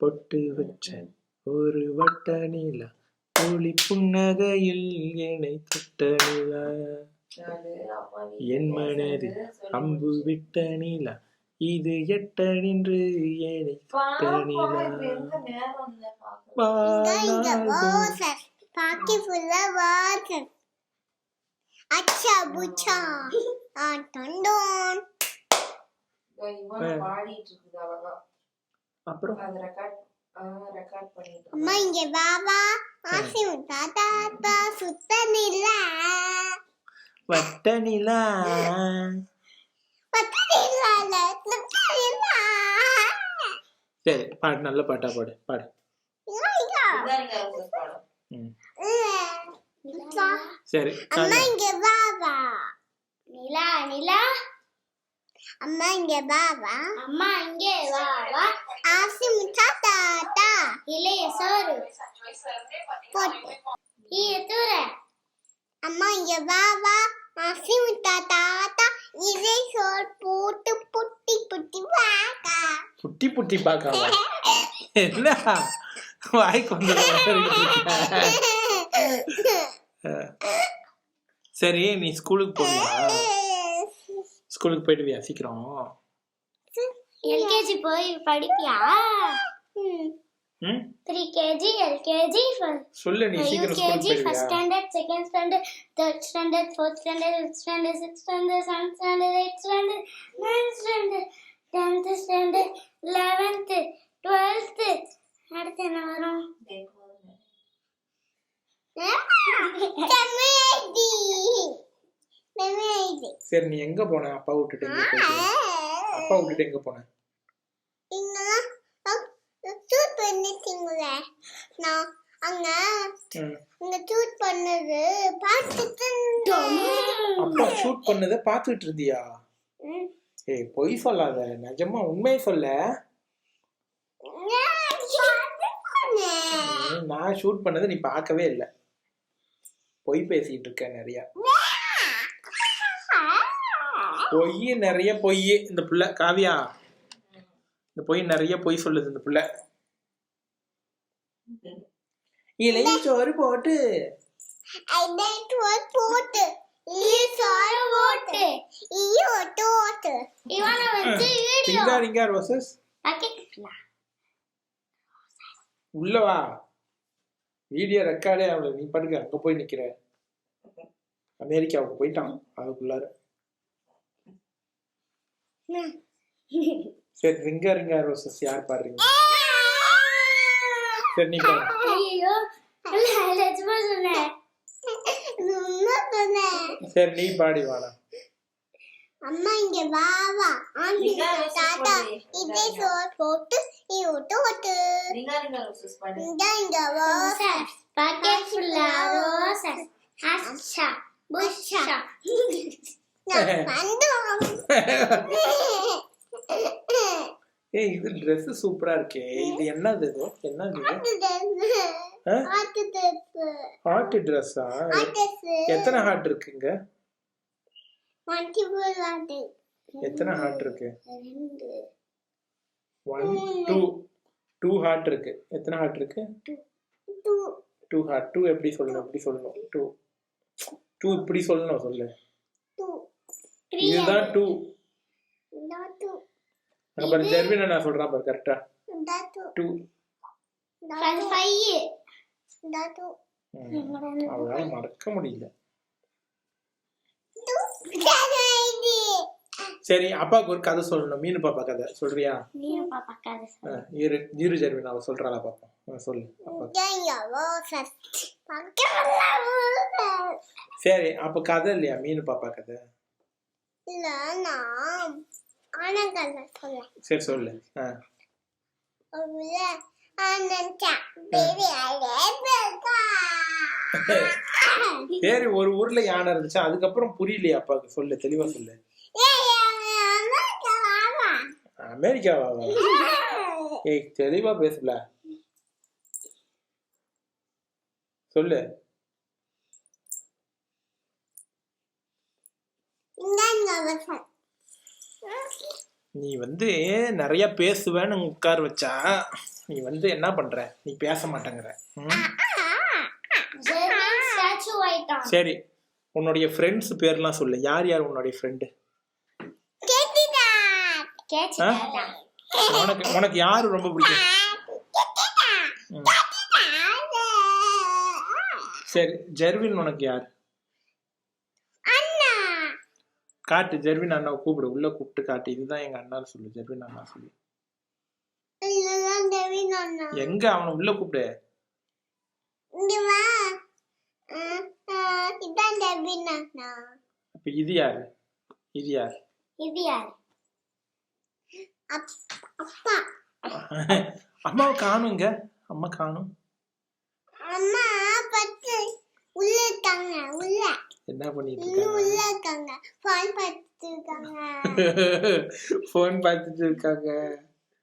பொட்டு வச்ச ஒரு வட்ட நிலா ஒளி புன்னகையில் என்னை தொட்ட நிலா என் மனது அம்பு விட்ட நிலா இது எட்ட நின்று என்னை தொட்ட நிலா அப்புறம் அம்மா இங்க பாபா ஆசி தாத்தா சுத்த நிலா வட்ட நிலா சரி பாடு, நல்ல பாட்டா பாடு பாடு. சரி அம்மா இங்க பாபா நிலா நிலா அம்மா இங்க பாபா அம்மா இங்க பாபா ஆசி முட்டா தாத்தா இளைய சோறு தூர அம்மா இங்க பாபா ஆசி முட்டா தாத்தா இளைய சோறு போட்டு புட்டி புட்டி பாக்கா புட்டி புட்டி பாக்காம என்ன வாய்க்கு வந்து சரி நீ ஸ்கூலுக்கு போவியா? ஸ்கூலுக்கு போயிடுவியா சீக்கிரம்? எல்கேஜி போய் படிப்பியா? 3kg LKG சொல்லு நீ சீக்கிரம் ஸ்கூலுக்கு போயிடுவியா? first standard second standard third standard fourth standard fifth standard sixth standard seventh standard eighth standard ninth standard 10th standard 11th 12th அடுத்து என்ன வரும்? சரி நீ எங்க போன? அப்பா விட்டுட்டு எங்க போன? அப்பா விட்டுட்டு எங்க போன? அப்பா ஷூட் பண்ணத பாத்துட்டு இருந்தியா? ஏய் பொய் சொல்லாத, நிஜமா உண்மையை சொல்ல. நான் ஷூட் பண்ணதை நீ பார்க்கவே இல்லை, பொய் பேசிட்டு இருக்க நிறைய. பொய் நிறைய பொய் இந்த புள்ள காவியா, இந்த பொய் நிறைய பொய் சொல்லுது இந்த புள்ள. இலைய சோறு போட்டு உள்ளவா வீடியோ ரெக்கார்டே அவளை. நீ படுக்க அங்க போய் நிக்கிற. அமெரிக்காவுக்கு போயிட்டான் அதுக்குள்ளார. சரி ரிங்கா ரிங்கா ரோசஸ் யார் பாடுறீங்க? சரி நீ பாடு. சரி நீ பாடி வாடா. அம்மா இங்க வாவா ஆண்டி தாத்தா இதே சோறு போட்டு ஓட்டு ஓட்டு இங்க ரோசஸ் பாக்கெட் ஃபுல் ரோசஸ் அச்சா புஷா ஏய் இது Dress சூப்பரா இருக்கே. இது என்னது? இது என்னது? ஹார்ட் Dress-ஆ? எத்தனை ஹார்ட் இருக்குங்க? எத்தனை ஹார்ட் இருக்கு? 1 2 ஹார்ட் இருக்கு. எத்தனை ஹார்ட் இருக்கு? 2 ஹார்ட். 2 எப்படி சொல்லணும்? எப்படி சொல்லணும்? 2 இப்படி சொல்லணும். சொல்லு. இதுதான் 2. அங்க பாரு ஜெர்வினா நான் சொல்றேன் பாரு கரெக்ட்டா. 2 அவளால மறக்க முடியல. சரி அப்பாவுக்கு ஒரு கதை சொல்லணும். மீனு பாப்பா கதை சொல்றியா? இரு ஜெர்வினா அவ சொல்றாளா பாப்பா. சொல்லு. சரி அப்ப கதை இல்லையா மீனு பாப்பா கதை? சரி சொல்லு. சரி ஒரு ஊர்ல யானை இருந்துச்சு, அதுக்கப்புறம் புரியலையா அப்பாவுக்கு? சொல்லு தெளிவா சொல்லு. அமெரிக்காவா? ஏய் தெளிவா பேசல சொல்லு. நீ நிறைய பேசுவேன்னு உட்கார வச்சா நீ வந்து என்ன பண்ற, நீ பேச மாட்டேங்கிற. ஜெர்வின் ஸ்டாச்சு ஆயிட்டான். சரி, உன்னுடைய ஃப்ரெண்ட்ஸ் பேர்லாம் சொல்லு. யார் யார் உன்னுடைய ஃப்ரெண்டு? கேச்சிடா. உனக்கு யாரு ரொம்ப பிடிக்கும்? சரி, ஜெர்வின் உனக்கு யார்? அண்ணா. காட்டு, ஜெர்வின் அண்ணாவை கூப்பிடு, உள்ள கூப்பிட்டு காட்டு. இதுதான் எங்க அண்ணா சொல்லு, ஜெர்வின் அண்ணா சொல்லு. இதுதான் ஜெர்வின் அண்ணா. எங்க அவனை உள்ள கூப்பிடு. இங்க வா. இதான் ஜெர்வின் அண்ணா. அப்ப இது யாரு? இது யார்? இது யார்? அப்பா. அம்மாவை காணுங்க. அம்மா காணும். அம்மா பத்து உள்ள இருக்காங்க. உள்ள என்ன பண்ணிட்டு இருக்காங்க? உள்ள இருக்காங்க. ஃபோன் பார்த்துட்டு இருக்காங்க. ஃபோன் பார்த்துட்டு இருக்காங்க.